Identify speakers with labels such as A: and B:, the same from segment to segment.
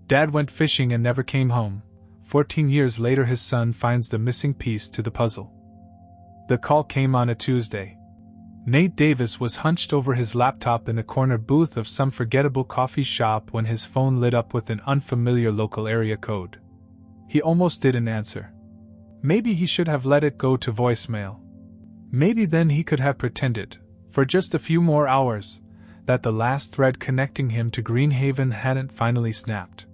A: Dad went fishing and never came home. 14 years later, his son finds the missing piece to the puzzle. The call came on a Tuesday. Nate Davis was hunched over his laptop in a corner booth of some forgettable coffee shop when his phone lit up with an unfamiliar local area code. He almost didn't answer. Maybe he should have let it go to voicemail. Maybe then he could have pretended, for just a few more hours, that the last thread connecting him to Greenhaven hadn't finally snapped.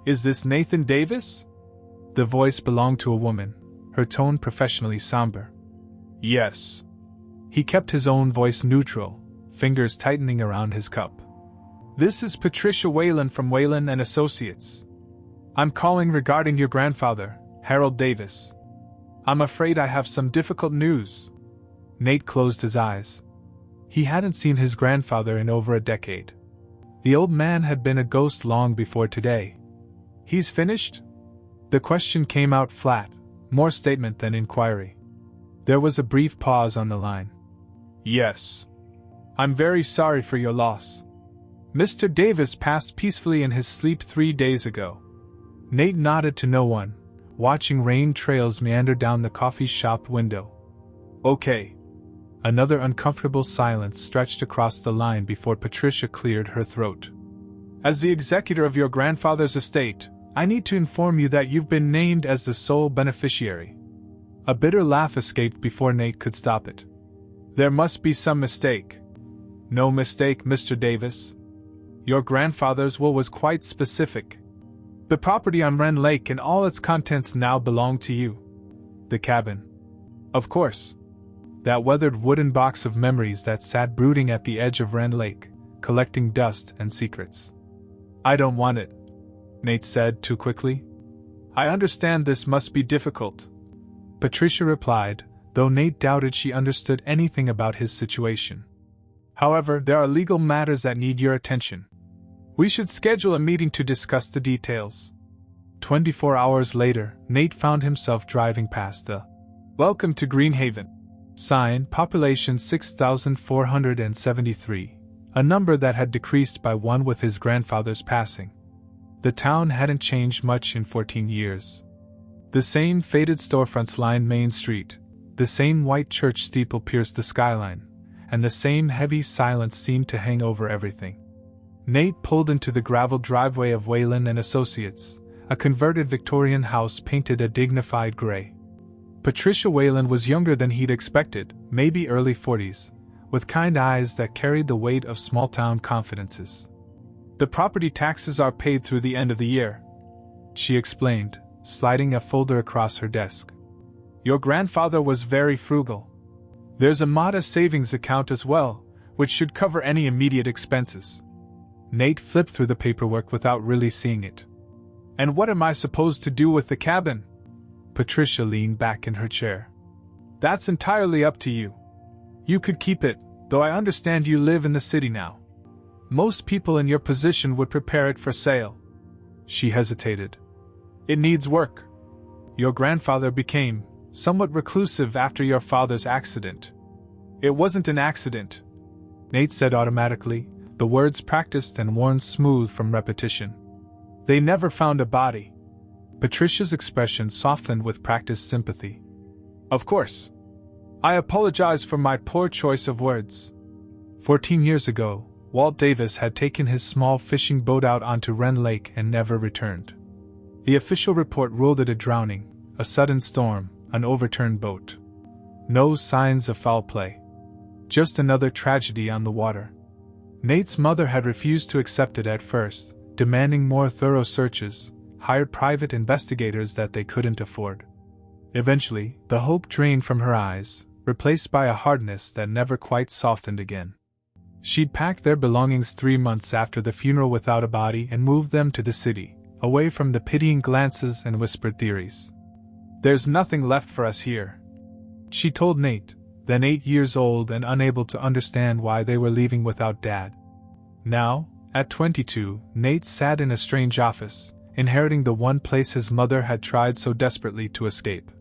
A: "Is this Nathan Davis?" The voice belonged to a woman, her tone professionally somber. "Yes." He kept his own voice neutral, fingers tightening around his cup. "This is Patricia Whalen from Whalen and Associates. I'm calling regarding your grandfather, Harold Davis. I'm afraid I have some difficult news." Nate closed his eyes. He hadn't seen his grandfather in over a decade. The old man had been a ghost long before today. "He's finished?" The question came out flat, more statement than inquiry. There was a brief pause on the line. "Yes. I'm very sorry for your loss. Mr. Davis passed peacefully in his sleep 3 days ago." Nate nodded to no one, watching rain trails meander down the coffee shop window. "Okay." Another uncomfortable silence stretched across the line before Patricia cleared her throat. "As the executor of your grandfather's estate, I need to inform you that you've been named as the sole beneficiary." A bitter laugh escaped before Nate could stop it. "There must be some mistake." "No mistake, Mr. Davis. Your grandfather's will was quite specific. The property on Wren Lake and all its contents now belong to you. The cabin. Of course. That weathered wooden box of memories that sat brooding at the edge of Wren Lake, collecting dust and secrets." "I don't want it," Nate said too quickly. "I understand this must be difficult," Patricia replied, though Nate doubted she understood anything about his situation. "However, there are legal matters that need your attention. We should schedule a meeting to discuss the details." 24 hours later, Nate found himself driving past the "Welcome to Greenhaven" sign, population 6,473, a number that had decreased by 1 with his grandfather's passing. The town hadn't changed much in 14 years. The same faded storefronts lined Main Street, the same white church steeple pierced the skyline, and the same heavy silence seemed to hang over everything. Nate pulled into the gravel driveway of Whalen and Associates, a converted Victorian house painted a dignified gray. Patricia Whalen was younger than he'd expected, maybe early 40s, with kind eyes that carried the weight of small-town confidences. "The property taxes are paid through the end of the year," she explained, sliding a folder across her desk. "Your grandfather was very frugal. There's a modest savings account as well, which should cover any immediate expenses." Nate flipped through the paperwork without really seeing it. "And what am I supposed to do with the cabin?" Patricia leaned back in her chair. "That's entirely up to you. You could keep it, though I understand you live in the city now. Most people in your position would prepare it for sale." She hesitated. "It needs work. Your grandfather became somewhat reclusive after your father's accident." "It wasn't an accident," Nate said automatically, the words practiced and worn smooth from repetition. "They never found a body." Patricia's expression softened with practiced sympathy. "Of course. I apologize for my poor choice of words." 14 years ago, Walt Davis had taken his small fishing boat out onto Wren Lake and never returned. The official report ruled it a drowning, a sudden storm, an overturned boat. No signs of foul play. Just another tragedy on the water. Nate's mother had refused to accept it at first, demanding more thorough searches, hired private investigators that they couldn't afford. Eventually, the hope drained from her eyes, replaced by a hardness that never quite softened again. She'd packed their belongings 3 months after the funeral without a body and moved them to the city, away from the pitying glances and whispered theories. "There's nothing left for us here," she told Nate, then 8 years old and unable to understand why they were leaving without Dad. Now, at 22, Nate sat in a strange office, inheriting the one place his mother had tried so desperately to escape.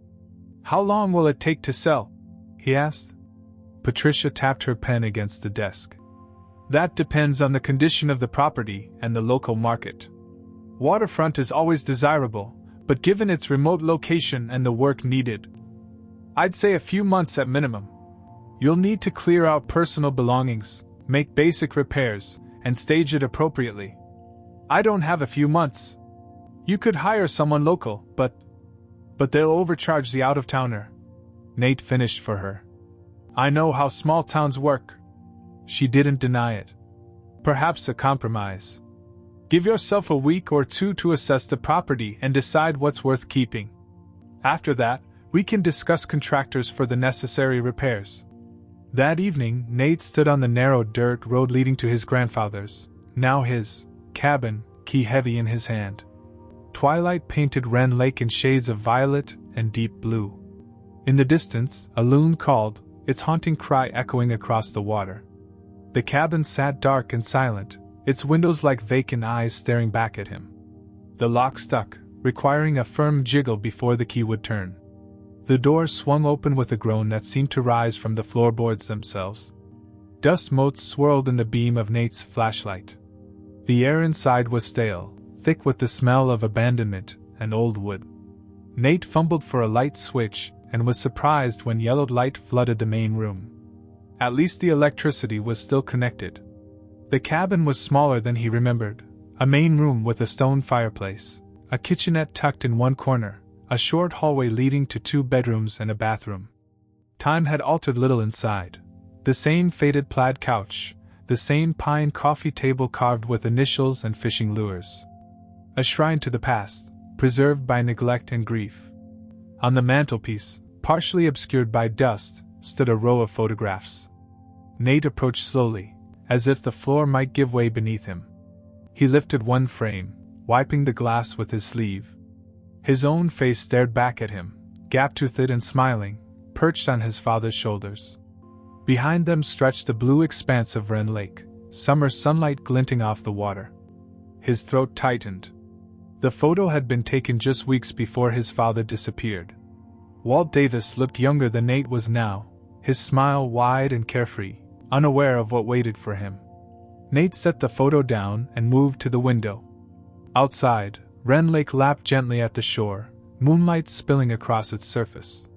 A: "How long will it take to sell?" he asked. Patricia tapped her pen against the desk. "That depends on the condition of the property and the local market. Waterfront is always desirable, but given its remote location and the work needed, I'd say a few months at minimum. You'll need to clear out personal belongings, make basic repairs, and stage it appropriately. I don't have a few months. You could hire someone local, but they'll overcharge the out-of-towner. Nate finished for her. I know how small towns work. She didn't deny it. Perhaps a compromise. Give yourself a week or two to assess the property and decide what's worth keeping. After that, we can discuss contractors for the necessary repairs. That evening, Nate stood on the narrow dirt road leading to his grandfather's, now his, cabin, key heavy in his hand. Twilight painted Wren Lake in shades of violet and deep blue. In the distance, a loon called, its haunting cry echoing across the water. The cabin sat dark and silent, its windows like vacant eyes staring back at him. The lock stuck, requiring a firm jiggle before the key would turn. The door swung open with a groan that seemed to rise from the floorboards themselves. Dust motes swirled in the beam of Nate's flashlight. The air inside was stale, thick with the smell of abandonment and old wood. Nate fumbled for a light switch and was surprised when yellowed light flooded the main room. At least the electricity was still connected. The cabin was smaller than he remembered. A main room with a stone fireplace, a kitchenette tucked in one corner, a short hallway leading to 2 bedrooms and a bathroom. Time had altered little inside. The same faded plaid couch, the same pine coffee table carved with initials and fishing lures. A shrine to the past, preserved by neglect and grief. On the mantelpiece, partially obscured by dust, stood a row of photographs. Nate approached slowly, as if the floor might give way beneath him. He lifted one frame, wiping the glass with his sleeve. His own face stared back at him, gap-toothed and smiling, perched on his father's shoulders. Behind them stretched the blue expanse of Wren Lake, summer sunlight glinting off the water. His throat tightened. The photo had been taken just weeks before his father disappeared. Walt Davis looked younger than Nate was now, his smile wide and carefree, unaware of what waited for him. Nate set the photo down and moved to the window. Outside, Wren Lake lapped gently at the shore, moonlight spilling across its surface.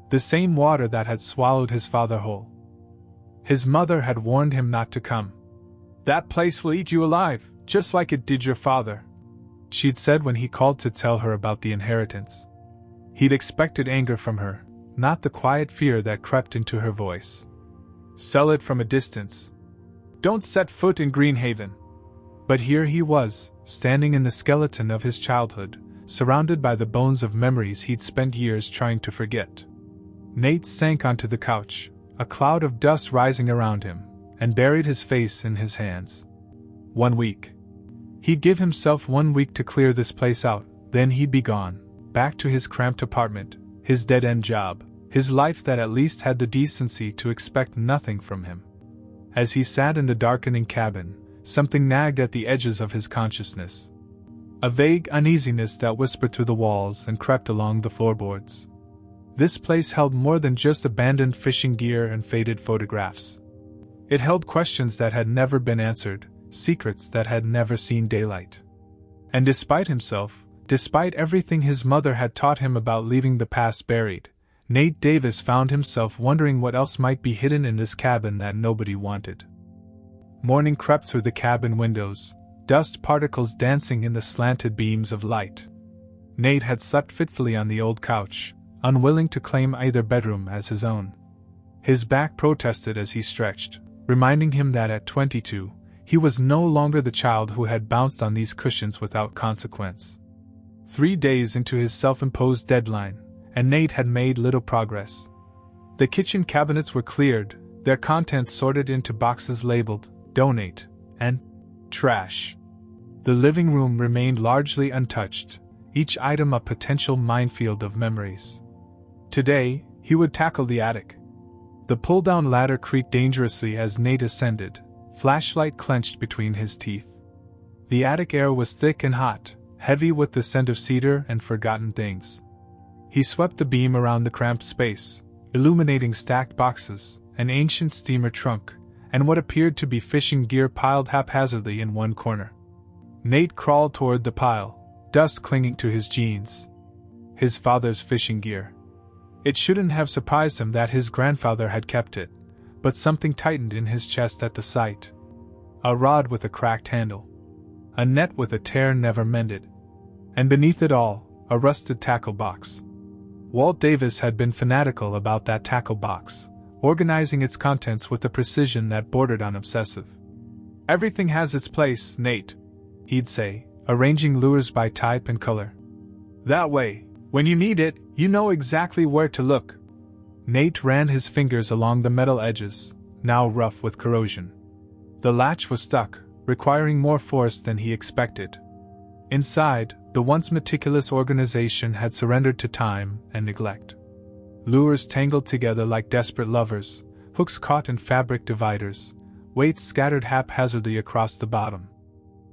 A: The same water that had swallowed his father whole. His mother had warned him not to come. "That place will eat you alive, just like it did your father," she'd said when he called to tell her about the inheritance. He'd expected anger from her, not the quiet fear that crept into her voice. Sell it from a distance. Don't set foot in Greenhaven. But here he was, standing in the skeleton of his childhood, surrounded by the bones of memories he'd spent years trying to forget. Nate sank onto the couch, a cloud of dust rising around him, and buried his face in his hands. 1 week. He'd give himself 1 week to clear this place out, then he'd be gone, back to his cramped apartment, his dead-end job, his life that at least had the decency to expect nothing from him. As he sat in the darkening cabin, something nagged at the edges of his consciousness. A vague uneasiness that whispered through the walls and crept along the floorboards. This place held more than just abandoned fishing gear and faded photographs. It held questions that had never been answered, secrets that had never seen daylight. And despite himself, despite everything his mother had taught him about leaving the past buried, Nate Davis found himself wondering what else might be hidden in this cabin that nobody wanted. Morning crept through the cabin windows, dust particles dancing in the slanted beams of light. Nate had slept fitfully on the old couch, unwilling to claim either bedroom as his own. His back protested as he stretched, reminding him that at 22, he was no longer the child who had bounced on these cushions without consequence. 3 days into his self-imposed deadline, and Nate had made little progress. The kitchen cabinets were cleared, their contents sorted into boxes labeled "Donate" and "Trash." The living room remained largely untouched, each item a potential minefield of memories. Today, he would tackle the attic. The pull-down ladder creaked dangerously as Nate ascended, flashlight clenched between his teeth. The attic air was thick and hot, heavy with the scent of cedar and forgotten things. He swept the beam around the cramped space, illuminating stacked boxes, an ancient steamer trunk, and what appeared to be fishing gear piled haphazardly in one corner. Nate crawled toward the pile, dust clinging to his jeans. His father's fishing gear. It shouldn't have surprised him that his grandfather had kept it, but something tightened in his chest at the sight. A rod with a cracked handle. A net with a tear never mended. And beneath it all, a rusted tackle box. Walt Davis had been fanatical about that tackle box, organizing its contents with a precision that bordered on obsessive. "Everything has its place, Nate," he'd say, arranging lures by type and color. "That way, when you need it, you know exactly where to look." Nate ran his fingers along the metal edges, now rough with corrosion. The latch was stuck, requiring more force than he expected. Inside, the once meticulous organization had surrendered to time and neglect. Lures tangled together like desperate lovers, hooks caught in fabric dividers, weights scattered haphazardly across the bottom.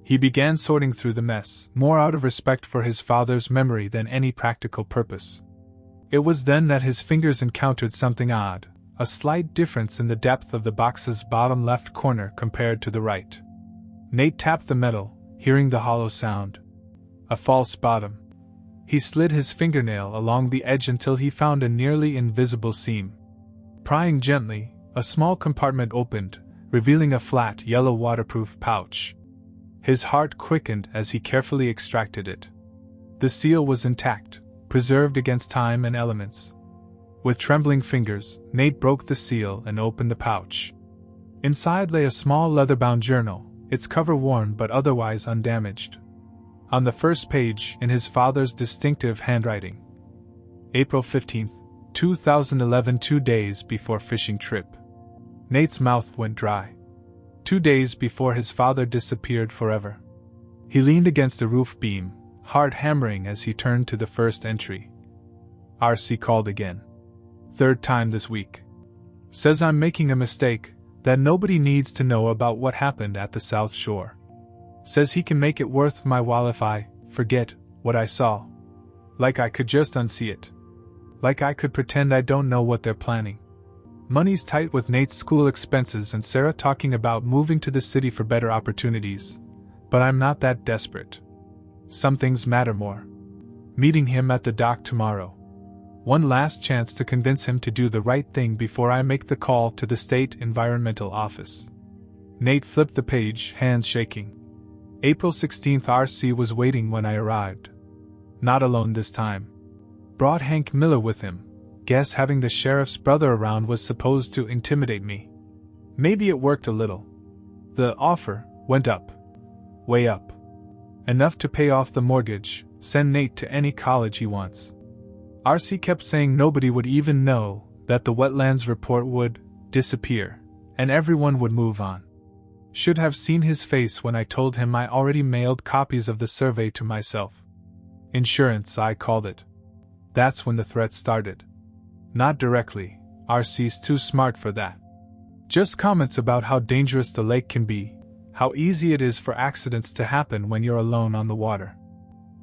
A: He began sorting through the mess, more out of respect for his father's memory than any practical purpose. It was then that his fingers encountered something odd, a slight difference in the depth of the box's bottom left corner compared to the right. Nate tapped the metal, hearing the hollow sound. A false bottom. He slid his fingernail along the edge until he found a nearly invisible seam. Prying gently, a small compartment opened, revealing a flat, yellow waterproof pouch. His heart quickened as he carefully extracted it. The seal was intact, preserved against time and elements. With trembling fingers, Nate broke the seal and opened the pouch. Inside lay a small leather-bound journal, its cover worn but otherwise undamaged. On the first page, in his father's distinctive handwriting, April 15, 2011, 2 days before fishing trip. Nate's mouth went dry. 2 days before his father disappeared forever. He leaned against a roof beam, heart hammering as he turned to the first entry. RC called again. 3rd time this week. Says I'm making a mistake, that nobody needs to know about what happened at the South Shore. Says he can make it worth my while if I forget what I saw. Like I could just unsee it. Like I could pretend I don't know what they're planning. Money's tight with Nate's school expenses and Sarah talking about moving to the city for better opportunities. But I'm not that desperate. Some things matter more. Meeting him at the dock tomorrow. One last chance to convince him to do the right thing before I make the call to the state environmental office. Nate flipped the page, hands shaking. April 16th. RC was waiting when I arrived. Not alone this time. Brought Hank Miller with him. Guess having the sheriff's brother around was supposed to intimidate me. Maybe it worked a little. The offer went up. Way up. Enough to pay off the mortgage, send Nate to any college he wants. RC kept saying nobody would even know, that the wetlands report would disappear, and everyone would move on. Should have seen his face when I told him I already mailed copies of the survey to myself. Insurance, I called it. That's when the threat started. Not directly, RC's too smart for that. Just comments about how dangerous the lake can be, how easy it is for accidents to happen when you're alone on the water.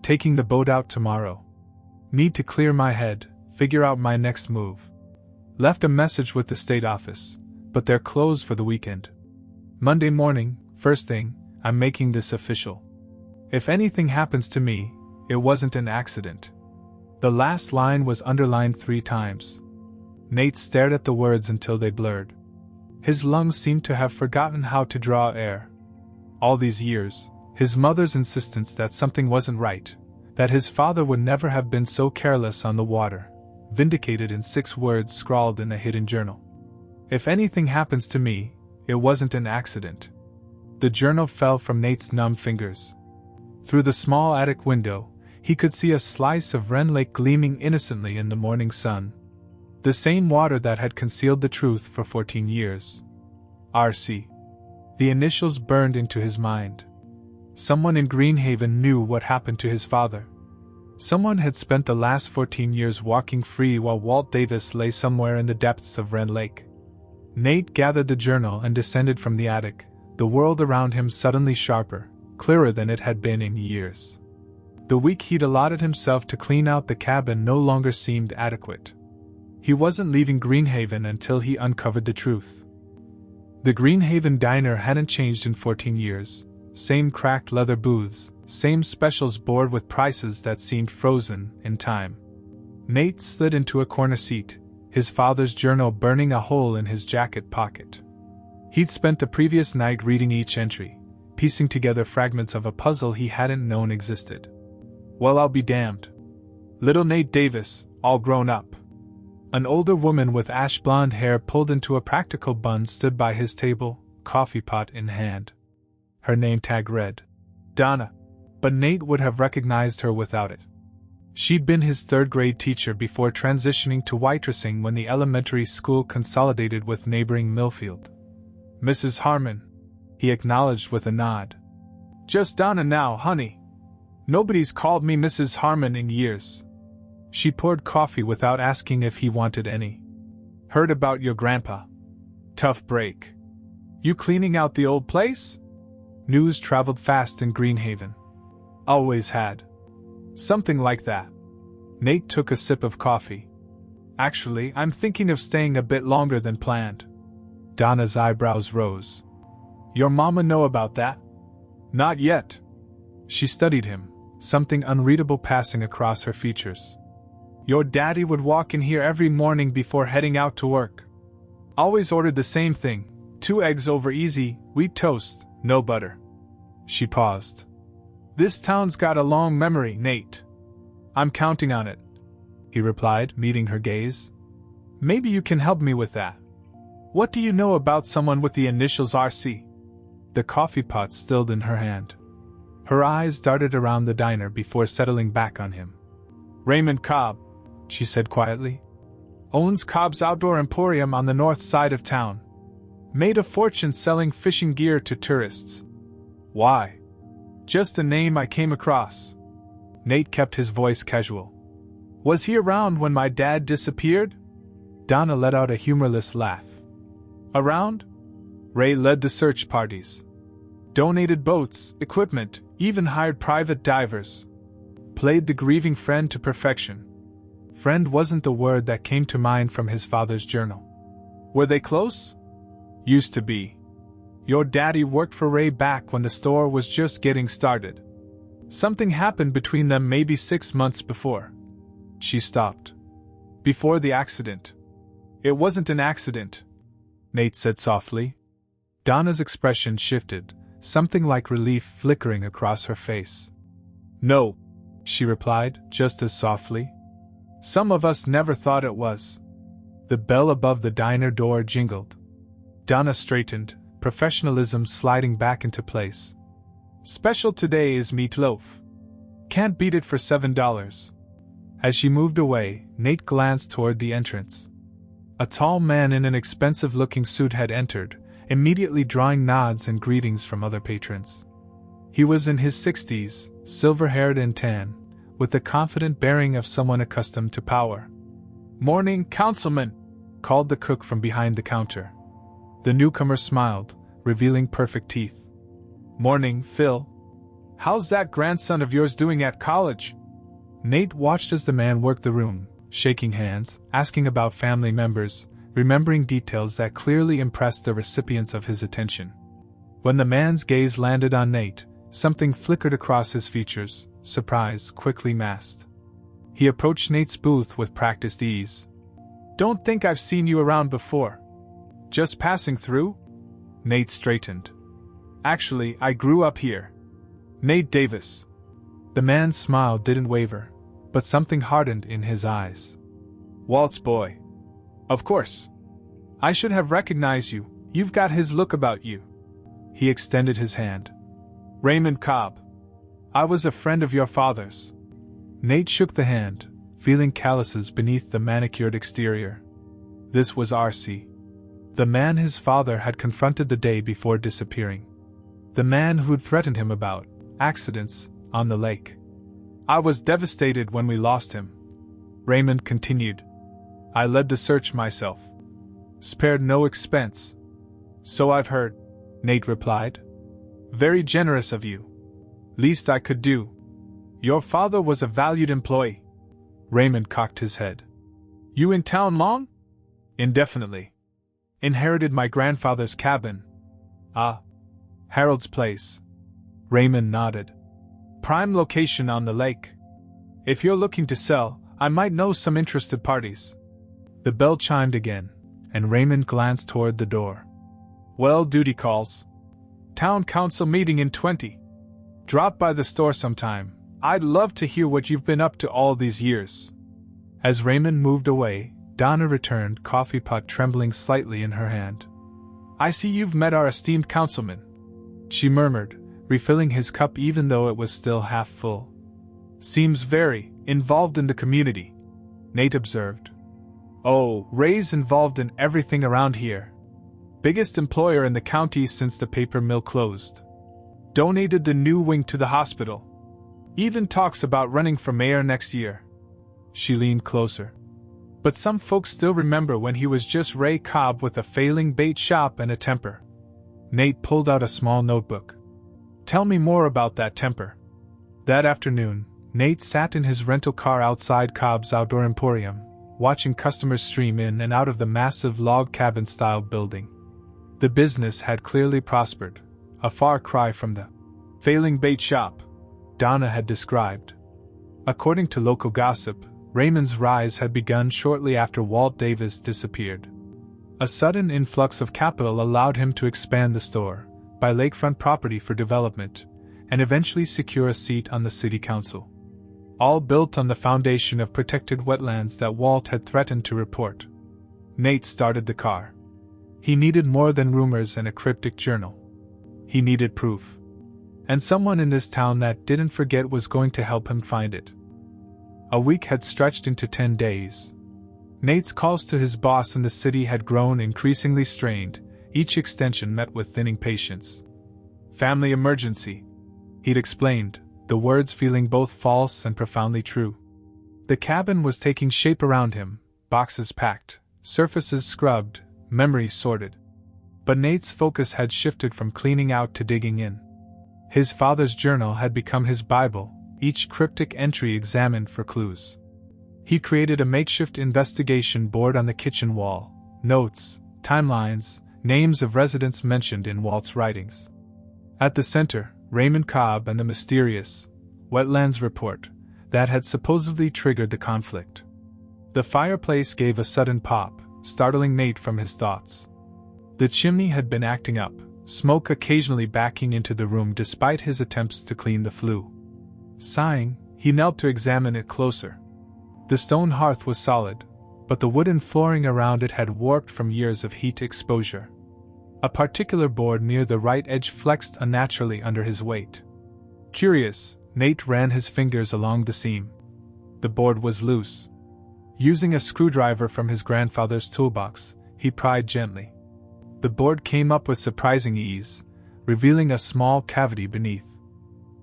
A: Taking the boat out tomorrow. Need to clear my head, figure out my next move. Left a message with the state office, but they're closed for the weekend. Monday morning, first thing, I'm making this official. If anything happens to me, it wasn't an accident. The last line was underlined 3 times. Nate stared at the words until they blurred. His lungs seemed to have forgotten how to draw air. All these years, his mother's insistence that something wasn't right, that his father would never have been so careless on the water, vindicated in 6 words scrawled in a hidden journal. If anything happens to me, it wasn't an accident. The journal fell from Nate's numb fingers. Through the small attic window, he could see a slice of Wren Lake gleaming innocently in the morning sun. The same water that had concealed the truth for 14 years. RC. The initials burned into his mind. Someone in Greenhaven knew what happened to his father. Someone had spent the last 14 years walking free while Walt Davis lay somewhere in the depths of Wren Lake. Nate gathered the journal and descended from the attic, the world around him suddenly sharper, clearer than it had been in years. The week he'd allotted himself to clean out the cabin no longer seemed adequate. He wasn't leaving Greenhaven until he uncovered the truth. The Greenhaven diner hadn't changed in 14 years, same cracked leather booths, same specials board with prices that seemed frozen in time. Nate slid into a corner seat, his father's journal burning a hole in his jacket pocket. He'd spent the previous night reading each entry, piecing together fragments of a puzzle he hadn't known existed. Well, I'll be damned. Little Nate Davis, all grown up. An older woman with ash blonde hair pulled into a practical bun stood by his table, coffee pot in hand. Her name tag read Donna, but Nate would have recognized her without it. She'd been his third-grade teacher before transitioning to waitressing when the elementary school consolidated with neighboring Millfield. Mrs. Harmon, he acknowledged with a nod. Just Donna now, honey. Nobody's called me Mrs. Harmon in years. She poured coffee without asking if he wanted any. Heard about your grandpa. Tough break. You cleaning out the old place? News traveled fast in Greenhaven. Always had. Something like that. Nate took a sip of coffee. Actually, I'm thinking of staying a bit longer than planned. Donna's eyebrows rose. Your mama know about that? Not yet. She studied him, something unreadable passing across her features. Your daddy would walk in here every morning before heading out to work. Always ordered the same thing, 2 eggs over easy, wheat toast, no butter. She paused. This town's got a long memory, Nate. I'm counting on it, he replied, meeting her gaze. Maybe you can help me with that. What do you know about someone with the initials RC? The coffee pot stilled in her hand. Her eyes darted around the diner before settling back on him. Raymond Cobb, she said quietly. Owns Cobb's Outdoor Emporium on the north side of town. Made a fortune selling fishing gear to tourists. Why? Just a name I came across. Nate kept his voice casual. Was he around when my dad disappeared? Donna let out a humorless laugh. Around? Ray led the search parties. Donated boats, equipment, even hired private divers. Played the grieving friend to perfection. Friend wasn't the word that came to mind from his father's journal. Were they close? Used to be. Your daddy worked for Ray back when the store was just getting started. Something happened between them maybe 6 months before. She stopped. Before the accident. It wasn't an accident, Nate said softly. Donna's expression shifted, something like relief flickering across her face. No, she replied, just as softly. Some of us never thought it was. The bell above the diner door jingled. Donna straightened, professionalism sliding back into place. Special today is meatloaf. Can't beat it for $7. As she moved away, Nate glanced toward the entrance. A tall man in an expensive-looking suit had entered, immediately drawing nods and greetings from other patrons. He was in his 60s, silver-haired and tan, with the confident bearing of someone accustomed to power. Morning, Councilman, called the cook from behind the counter. The newcomer smiled, revealing perfect teeth. Morning, Phil. How's that grandson of yours doing at college? Nate watched as the man worked the room, shaking hands, asking about family members, remembering details that clearly impressed the recipients of his attention. When the man's gaze landed on Nate, something flickered across his features, surprise quickly masked. He approached Nate's booth with practiced ease. Don't think I've seen you around before. Just passing through? Nate straightened. Actually, I grew up here. Nate Davis. The man's smile didn't waver, but something hardened in his eyes. Walt's boy. Of course. I should have recognized you, you've got his look about you. He extended his hand. Raymond Cobb. I was a friend of your father's. Nate shook the hand, feeling calluses beneath the manicured exterior. This was R.C., the man his father had confronted the day before disappearing. The man who'd threatened him about accidents on the lake. I was devastated when we lost him. Raymond continued. I led the search myself. Spared no expense. So I've heard, Nate replied. Very generous of you. Least I could do. Your father was a valued employee. Raymond cocked his head. You in town long? Indefinitely. Inherited my grandfather's cabin. Ah. Harold's place. Raymond nodded. Prime location on the lake. If you're looking to sell, I might know some interested parties. The bell chimed again, and Raymond glanced toward the door. Well, duty calls. Town council meeting in 20. Drop by the store sometime. I'd love to hear what you've been up to all these years. As Raymond moved away, Donna returned, coffee pot trembling slightly in her hand. I see you've met our esteemed councilman, she murmured, refilling his cup even though it was still half full. Seems very involved in the community, Nate observed. Oh, Ray's involved in everything around here. Biggest employer in the county since the paper mill closed. Donated the new wing to the hospital. Even talks about running for mayor next year. She leaned closer. But some folks still remember when he was just Ray Cobb with a failing bait shop and a temper. Nate pulled out a small notebook. Tell me more about that temper. That afternoon, Nate sat in his rental car outside Cobb's Outdoor Emporium, watching customers stream in and out of the massive log cabin-style building. The business had clearly prospered, a far cry from the failing bait shop Donna had described. According to local gossip, Raymond's rise had begun shortly after Walt Davis disappeared. A sudden influx of capital allowed him to expand the store, buy lakefront property for development, and eventually secure a seat on the city council. All built on the foundation of protected wetlands that Walt had threatened to report. Nate started the car. He needed more than rumors and a cryptic journal. He needed proof. And someone in this town that didn't forget was going to help him find it. A week had stretched into 10 days. Nate's calls to his boss in the city had grown increasingly strained, each extension met with thinning patience. Family emergency, he'd explained, the words feeling both false and profoundly true. The cabin was taking shape around him, boxes packed, surfaces scrubbed, memories sorted. But Nate's focus had shifted from cleaning out to digging in. His father's journal had become his Bible, each cryptic entry examined for clues. He created a makeshift investigation board on the kitchen wall, notes, timelines, names of residents mentioned in Walt's writings. At the center, Raymond Cobb and the mysterious wetlands report that had supposedly triggered the conflict. The fireplace gave a sudden pop, startling Nate from his thoughts. The chimney had been acting up, smoke occasionally backing into the room despite his attempts to clean the flue. Sighing, he knelt to examine it closer. The stone hearth was solid, but the wooden flooring around it had warped from years of heat exposure. A particular board near the right edge flexed unnaturally under his weight. Curious, Nate ran his fingers along the seam. The board was loose. Using a screwdriver from his grandfather's toolbox, he pried gently. The board came up with surprising ease, revealing a small cavity beneath.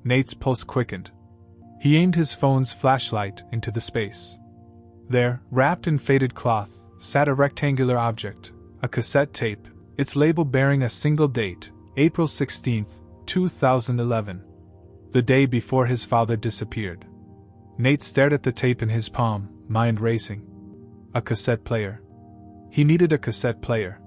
A: Nate's pulse quickened. He aimed his phone's flashlight into the space. There, wrapped in faded cloth, sat a rectangular object, a cassette tape, its label bearing a single date, April 16, 2011. The day before his father disappeared. Nate stared at the tape in his palm, mind racing. A cassette player. He needed a cassette player.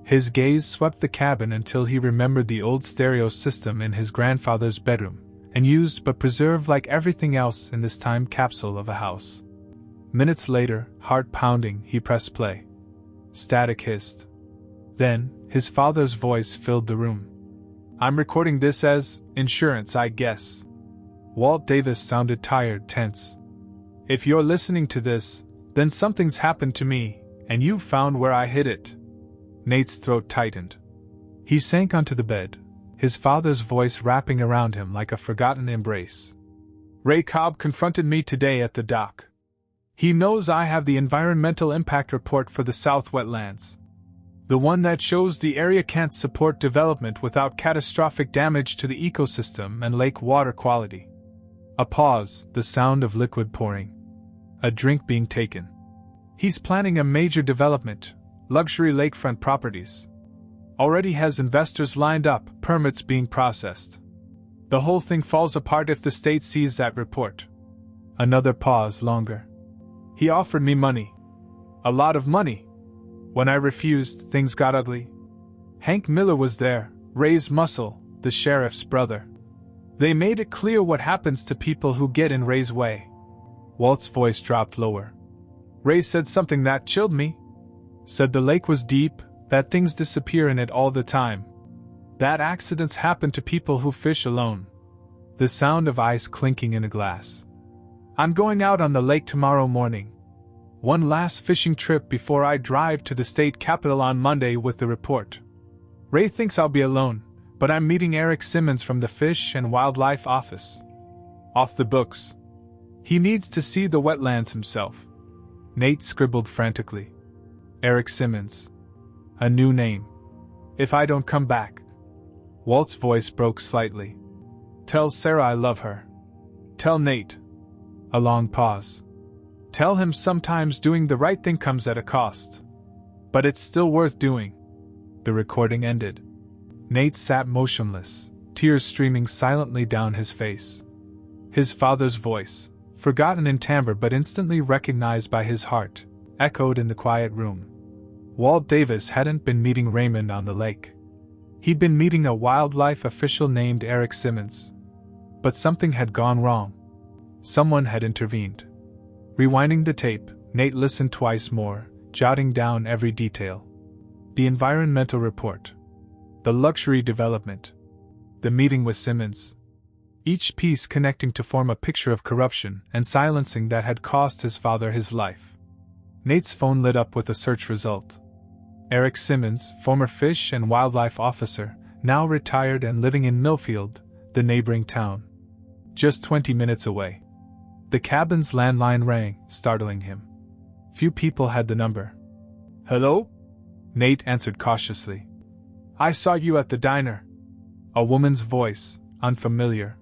A: His gaze swept the cabin until he remembered the old stereo system in his grandfather's bedroom, and used but preserved like everything else in this time capsule of a house. Minutes later, heart pounding, he pressed play. Static hissed. Then, his father's voice filled the room. I'm recording this as insurance, I guess. Walt Davis sounded tired, tense. If you're listening to this, then something's happened to me, and you've found where I hid it. Nate's throat tightened. He sank onto the bed, his father's voice wrapping around him like a forgotten embrace. Ray Cobb confronted me today at the dock. He knows I have the environmental impact report for the South Wetlands. The one that shows the area can't support development without catastrophic damage to the ecosystem and lake water quality. A pause, the sound of liquid pouring. A drink being taken. He's planning a major development, luxury lakefront properties. Already has investors lined up, permits being processed. The whole thing falls apart if the state sees that report. Another pause, longer. He offered me money. A lot of money. When I refused, things got ugly. Hank Miller was there, Ray's muscle, the sheriff's brother. They made it clear what happens to people who get in Ray's way. Walt's voice dropped lower. Ray said something that chilled me. Said the lake was deep, that things disappear in it all the time. That accidents happen to people who fish alone. The sound of ice clinking in a glass. I'm going out on the lake tomorrow morning. One last fishing trip before I drive to the state capitol on Monday with the report. Ray thinks I'll be alone, but I'm meeting Eric Simmons from the Fish and Wildlife Office. Off the books. He needs to see the wetlands himself. Nate scribbled frantically. Eric Simmons. A new name. If I don't come back. Walt's voice broke slightly. Tell Sarah I love her. Tell Nate. A long pause. Tell him sometimes doing the right thing comes at a cost. But it's still worth doing. The recording ended. Nate sat motionless, tears streaming silently down his face. His father's voice, forgotten in timbre but instantly recognized by his heart, echoed in the quiet room. Walt Davis hadn't been meeting Raymond on the lake. He'd been meeting a wildlife official named Eric Simmons. But something had gone wrong. Someone had intervened. Rewinding the tape, Nate listened twice more, jotting down every detail. The environmental report. The luxury development. The meeting with Simmons. Each piece connecting to form a picture of corruption and silencing that had cost his father his life. Nate's phone lit up with a search result. Eric Simmons, former fish and wildlife officer, now retired and living in Millfield, the neighboring town. Just 20 minutes away. The cabin's landline rang, startling him. Few people had the number. Hello? Nate answered cautiously. I saw you at the diner. A woman's voice, unfamiliar.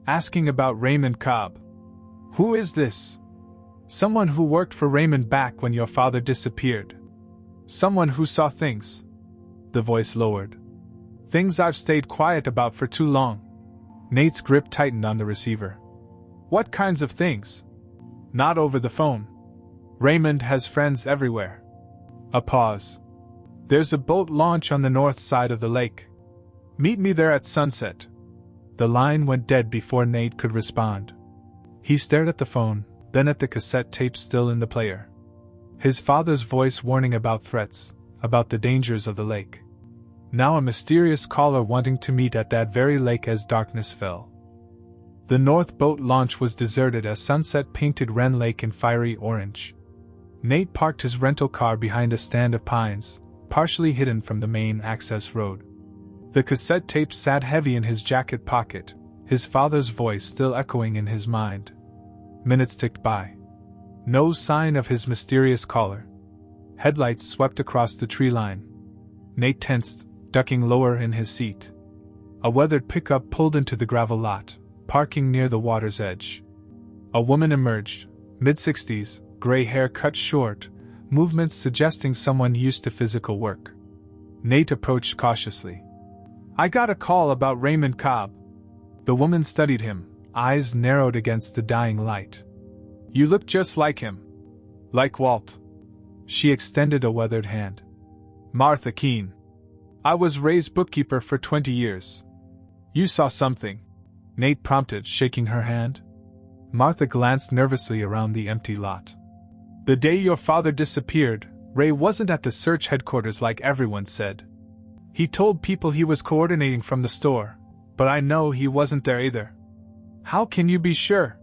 A: Asking about Raymond Cobb. Who is this? Someone who worked for Raymond back when your father disappeared. Someone who saw things. The voice lowered. Things I've stayed quiet about for too long. Nate's grip tightened on the receiver. What kinds of things? Not over the phone. Raymond has friends everywhere. A pause. There's a boat launch on the north side of the lake. Meet me there at sunset. The line went dead before Nate could respond. He stared at the phone, then at the cassette tape still in the player. His father's voice warning about threats, about the dangers of the lake. Now a mysterious caller wanting to meet at that very lake as darkness fell. The north boat launch was deserted as sunset painted Wren Lake in fiery orange. Nate parked his rental car behind a stand of pines, partially hidden from the main access road. The cassette tape sat heavy in his jacket pocket, his father's voice still echoing in his mind. Minutes ticked by. No sign of his mysterious caller. Headlights swept across the tree line. Nate tensed, ducking lower in his seat. A weathered pickup pulled into the gravel lot, parking near the water's edge. A woman emerged, mid-60s, gray hair cut short, movements suggesting someone used to physical work. Nate approached cautiously. I got a call about Raymond Cobb. The woman studied him, eyes narrowed against the dying light. You look just like him. Like Walt. She extended a weathered hand. Martha Keene. I was Ray's bookkeeper for 20 years. You saw something, Nate prompted, shaking her hand. Martha glanced nervously around the empty lot. The day your father disappeared, Ray wasn't at the search headquarters like everyone said. He told people he was coordinating from the store, but I know he wasn't there either. How can you be sure?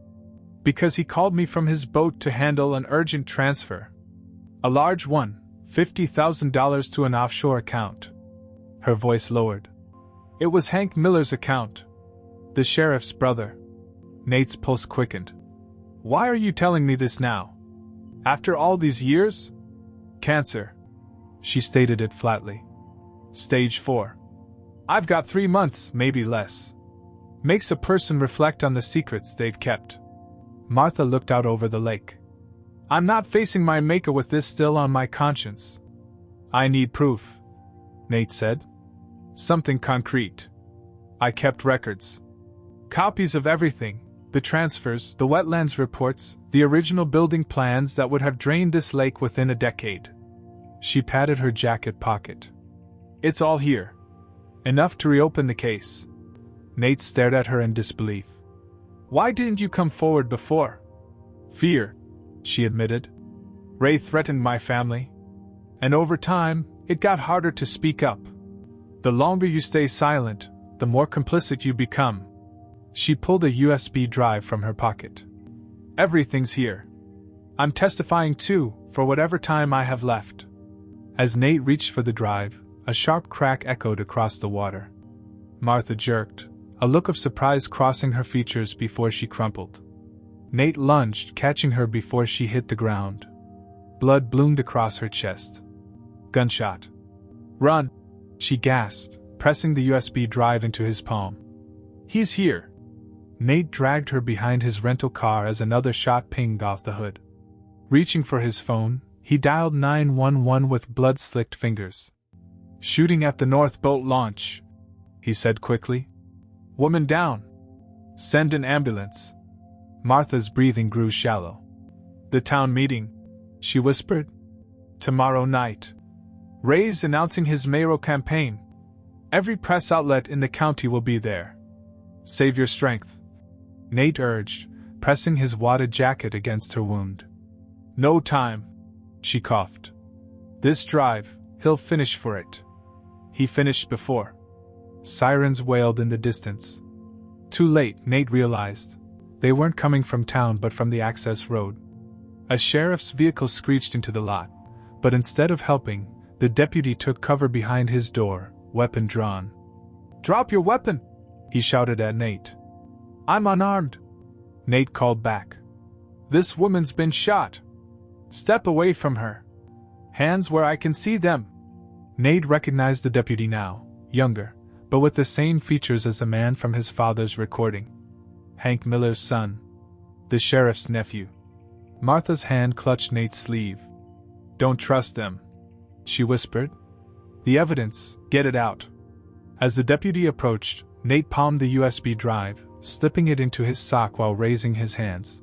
A: Because he called me from his boat to handle an urgent transfer. A large one, $50,000 to an offshore account. Her voice lowered. It was Hank Miller's account. The sheriff's brother. Nate's pulse quickened. Why are you telling me this now? After all these years? Cancer. She stated it flatly. Stage 4. I've got 3 months, maybe less. Makes a person reflect on the secrets they've kept. Martha looked out over the lake. I'm not facing my maker with this still on my conscience. I need proof, Nate said. Something concrete. I kept records. Copies of everything, the transfers, the wetlands reports, the original building plans that would have drained this lake within a decade. She patted her jacket pocket. It's all here. Enough to reopen the case. Nate stared at her in disbelief. Why didn't you come forward before? Fear, she admitted. Ray threatened my family. And over time, it got harder to speak up. The longer you stay silent, the more complicit you become. She pulled a USB drive from her pocket. Everything's here. I'm testifying too, for whatever time I have left. As Nate reached for the drive, a sharp crack echoed across the water. Martha jerked, a look of surprise crossing her features before she crumpled. Nate lunged, catching her before she hit the ground. Blood bloomed across her chest. Gunshot. Run! She gasped, pressing the USB drive into his palm. He's here! Nate dragged her behind his rental car as another shot pinged off the hood. Reaching for his phone, he dialed 911 with blood-slicked fingers. Shooting at the North Boat launch, he said quickly. Woman down. Send an ambulance. Martha's breathing grew shallow. The town meeting, she whispered. Tomorrow night. Ray's announcing his mayoral campaign. Every press outlet in the county will be there. Save your strength, Nate urged, pressing his wadded jacket against her wound. No time, she coughed. This drive, he'll finish for it. He finished before. Sirens wailed in the distance. Too late, Nate realized. They weren't coming from town but from the access road. A sheriff's vehicle screeched into the lot, but instead of helping, the deputy took cover behind his door, weapon drawn. Drop your weapon! He shouted at Nate. I'm unarmed, Nate called back. This woman's been shot. Step away from her. Hands where I can see them. Nate recognized the deputy now, younger, but with the same features as the man from his father's recording. Hank Miller's son. The sheriff's nephew. Martha's hand clutched Nate's sleeve. Don't trust them, she whispered. The evidence, get it out. As the deputy approached, Nate palmed the USB drive, slipping it into his sock while raising his hands.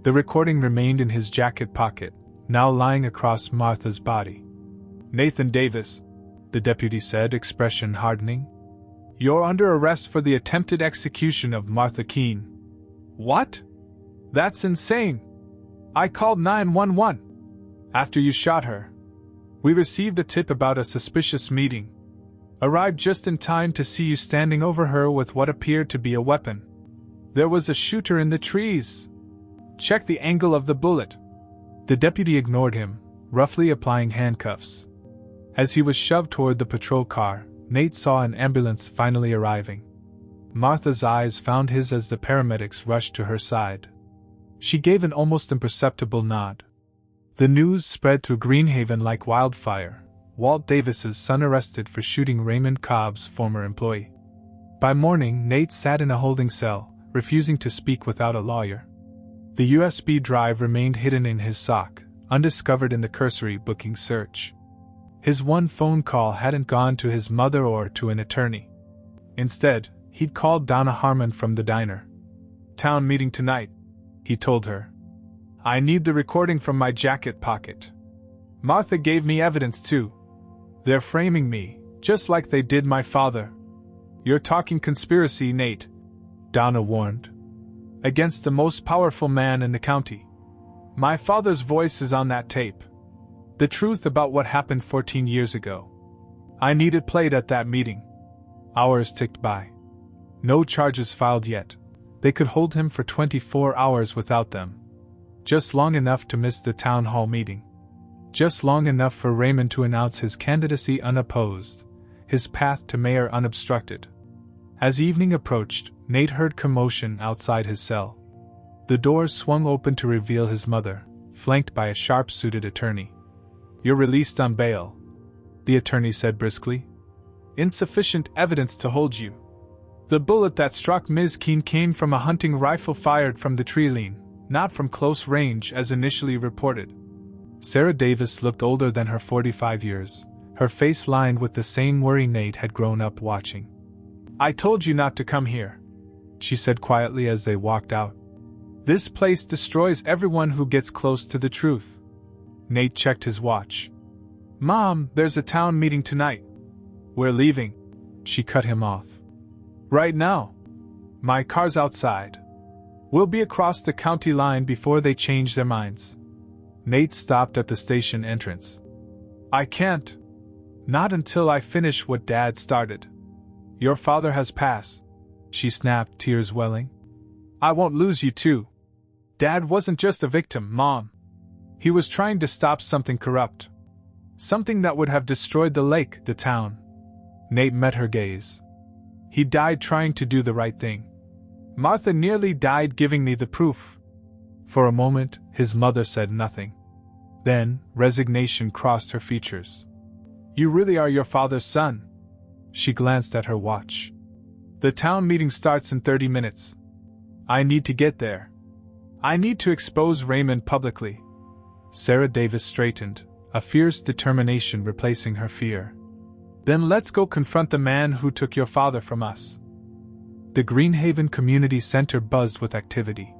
A: The recording remained in his jacket pocket, now lying across Martha's body. Nathan Davis, the deputy said, expression hardening. You're under arrest for the attempted execution of Martha Keene. What? That's insane. I called 911. After you shot her. We received a tip about a suspicious meeting. Arrived just in time to see you standing over her with what appeared to be a weapon. There was a shooter in the trees. Check the angle of the bullet. The deputy ignored him, roughly applying handcuffs. As he was shoved toward the patrol car, Nate saw an ambulance finally arriving. Martha's eyes found his as the paramedics rushed to her side. She gave an almost imperceptible nod. The news spread through Greenhaven like wildfire. Walt Davis's son arrested for shooting Raymond Cobb's former employee. By morning, Nate sat in a holding cell, refusing to speak without a lawyer. The USB drive remained hidden in his sock, undiscovered in the cursory booking search. His one phone call hadn't gone to his mother or to an attorney. Instead, he'd called Donna Harmon from the diner. Town meeting tonight, he told her. I need the recording from my jacket pocket. Martha gave me evidence too. They're framing me, just like they did my father. You're talking conspiracy, Nate, Donna warned. Against the most powerful man in the county. My father's voice is on that tape. The truth about what happened 14 years ago. I need it played at that meeting. Hours ticked by. No charges filed yet. They could hold him for 24 hours without them. Just long enough to miss the town hall meeting. Just long enough for Raymond to announce his candidacy unopposed, his path to mayor unobstructed. As evening approached, Nate heard commotion outside his cell. The doors swung open to reveal his mother, flanked by a sharp-suited attorney. You're released on bail, the attorney said briskly. Insufficient evidence to hold you. The bullet that struck Ms. Keene came from a hunting rifle fired from the tree line, not from close range as initially reported. Sarah Davis looked older than her 45 years, her face lined with the same worry Nate had grown up watching. I told you not to come here, she said quietly as they walked out. This place destroys everyone who gets close to the truth. Nate checked his watch. Mom, there's a town meeting tonight. We're leaving, she cut him off. Right now, My car's outside. We'll be across the county line before they change their minds. Nate stopped at the station entrance. I can't. Not until I finish what Dad started. Your father has passed, she snapped, tears welling. I won't lose you too. Dad wasn't just a victim, Mom. He was trying to stop something corrupt. Something that would have destroyed the lake, the town. Nate met her gaze. He died trying to do the right thing. Martha nearly died giving me the proof. For a moment, his mother said nothing. Then, resignation crossed her features. You really are your father's son. She glanced at her watch. The town meeting starts in 30 minutes. I need to get there. I need to expose Raymond publicly. Sarah Davis straightened, a fierce determination replacing her fear. Then let's go confront the man who took your father from us. The Greenhaven Community Center buzzed with activity.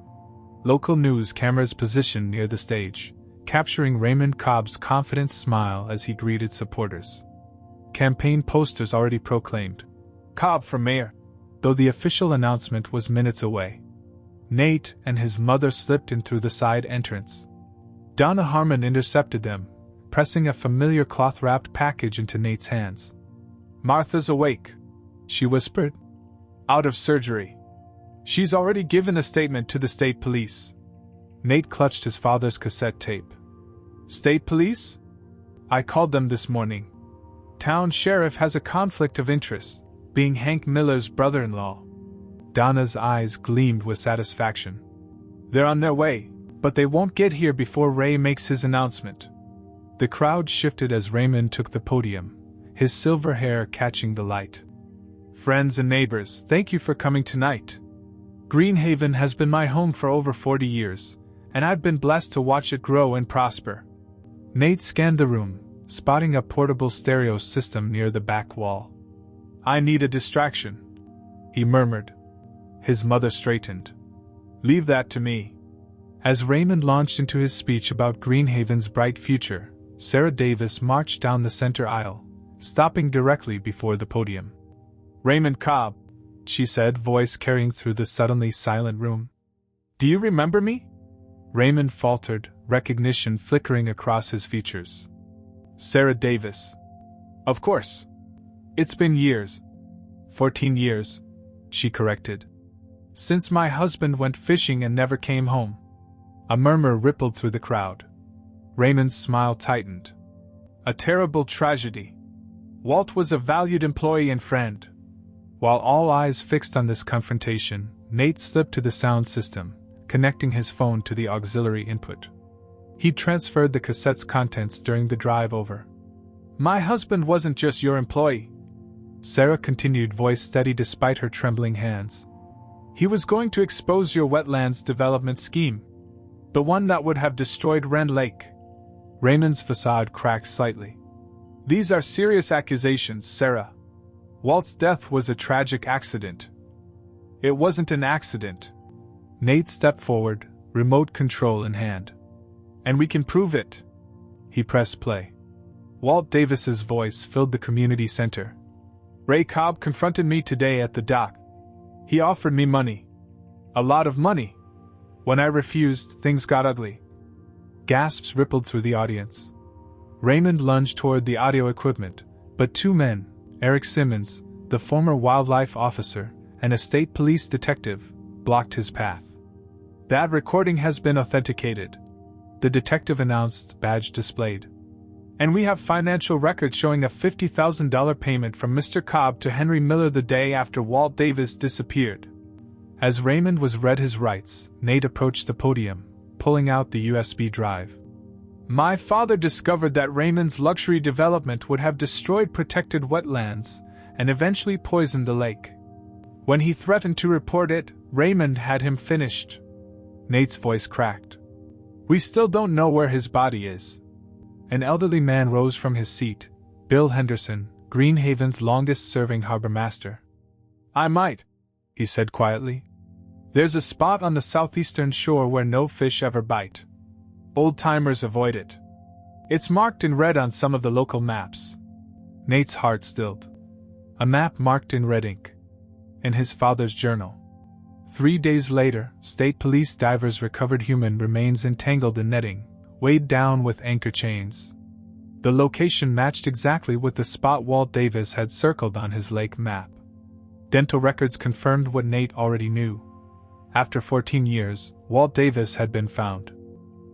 A: Local news cameras positioned near the stage, capturing Raymond Cobb's confident smile as he greeted supporters. Campaign posters already proclaimed, Cobb for mayor, though the official announcement was minutes away. Nate and his mother slipped in through the side entrance. Donna Harmon intercepted them, pressing a familiar cloth-wrapped package into Nate's hands. Martha's awake, she whispered. Out of surgery. She's already given a statement to the state police. Nate clutched his father's cassette tape. State police? I called them this morning. Town sheriff has a conflict of interest, being Hank Miller's brother-in-law. Donna's eyes gleamed with satisfaction. They're on their way, but they won't get here before Ray makes his announcement. The crowd shifted as Raymond took the podium, his silver hair catching the light. Friends and neighbors, thank you for coming tonight. Greenhaven has been my home for over 40 years, and I've been blessed to watch it grow and prosper. Nate scanned the room, spotting a portable stereo system near the back wall. I need a distraction, he murmured. His mother straightened. Leave that to me. As Raymond launched into his speech about Greenhaven's bright future, Sarah Davis marched down the center aisle, stopping directly before the podium. Raymond Cobb, she said, voice carrying through the suddenly silent room. Do you remember me? Raymond faltered, recognition flickering across his features. Sarah Davis. Of course. It's been years. 14 years, she corrected. Since my husband went fishing and never came home. A murmur rippled through the crowd. Raymond's smile tightened. A terrible tragedy. Walt was a valued employee and friend. While all eyes fixed on this confrontation, Nate slipped to the sound system, connecting his phone to the auxiliary input. He transferred the cassette's contents during the drive over. My husband wasn't just your employee, Sarah continued, voice steady despite her trembling hands. He was going to expose your wetlands development scheme. The one that would have destroyed Rend Lake. Raymond's facade cracked slightly. These are serious accusations, Sarah. Walt's death was a tragic accident. It wasn't an accident. Nate stepped forward, remote control in hand. And we can prove it. He pressed play. Walt Davis's voice filled the community center. Ray Cobb confronted me today at the dock. He offered me money. A lot of money. When I refused, things got ugly. Gasps rippled through the audience. Raymond lunged toward the audio equipment, but two men, Eric Simmons, the former wildlife officer, and a state police detective, blocked his path. That recording has been authenticated, the detective announced, badge displayed. And we have financial records showing a $50,000 payment from Mr. Cobb to Henry Miller the day after Walt Davis disappeared. As Raymond was read his rights, Nate approached the podium, pulling out the USB drive. My father discovered that Raymond's luxury development would have destroyed protected wetlands and eventually poisoned the lake. When he threatened to report it, Raymond had him finished. Nate's voice cracked. We still don't know where his body is. An elderly man rose from his seat, Bill Henderson, Greenhaven's longest-serving harbor master. I might, he said quietly. There's a spot on the southeastern shore where no fish ever bite. Old-timers avoid it. It's marked in red on some of the local maps. Nate's heart stilled. A map marked in red ink. In his father's journal. 3 days later, state police divers recovered human remains entangled in netting, weighed down with anchor chains. The location matched exactly with the spot Walt Davis had circled on his lake map. Dental records confirmed what Nate already knew. After 14 years, Walt Davis had been found.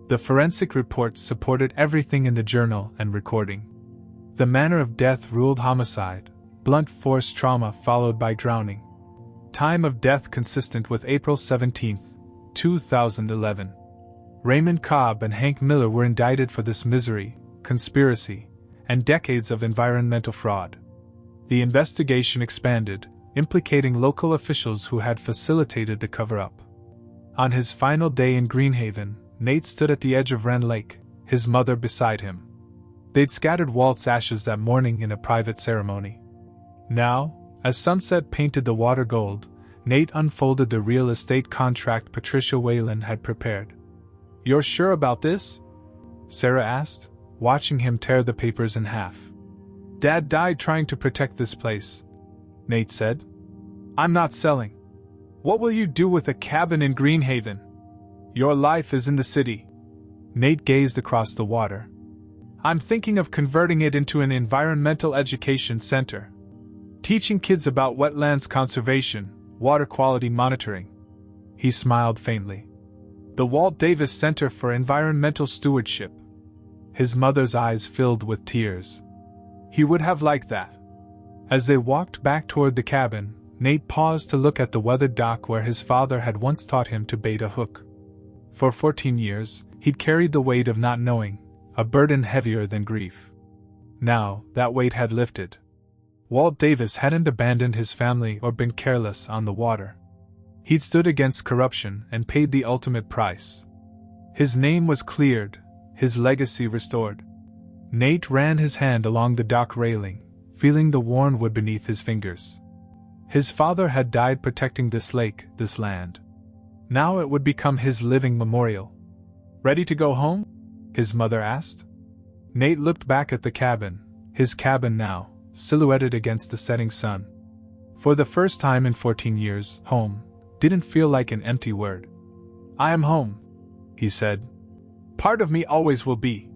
A: The forensic reports supported everything in the journal and recording. The manner of death ruled homicide, blunt force trauma followed by drowning. Time of death consistent with April 17, 2011. Raymond Cobb and Hank Miller were indicted for this misery, conspiracy, and decades of environmental fraud. The investigation expanded, implicating local officials who had facilitated the cover-up. On his final day in Greenhaven, Nate stood at the edge of Wren Lake, his mother beside him. They'd scattered Walt's ashes that morning in a private ceremony. Now, as sunset painted the water gold, Nate unfolded the real estate contract Patricia Whalen had prepared. "You're sure about this?" Sarah asked, watching him tear the papers in half. "Dad died trying to protect this place," Nate said. "I'm not selling. What will you do with a cabin in Greenhaven? Your life is in the city." Nate gazed across the water. "I'm thinking of converting it into an environmental education center. Teaching kids about wetlands conservation, water quality monitoring." He smiled faintly. "The Walt Davis Center for Environmental Stewardship." His mother's eyes filled with tears. He would have liked that. As they walked back toward the cabin, Nate paused to look at the weathered dock where his father had once taught him to bait a hook. For 14 years, he'd carried the weight of not knowing, a burden heavier than grief. Now, that weight had lifted. Walt Davis hadn't abandoned his family or been careless on the water. He'd stood against corruption and paid the ultimate price. His name was cleared, his legacy restored. Nate ran his hand along the dock railing, feeling the worn wood beneath his fingers. His father had died protecting this lake, this land. Now it would become his living memorial. "Ready to go home?" his mother asked. Nate looked back at the cabin, his cabin now, silhouetted against the setting sun. For the first time in 14 years, home didn't feel like an empty word. "I am home," he said. "Part of me always will be."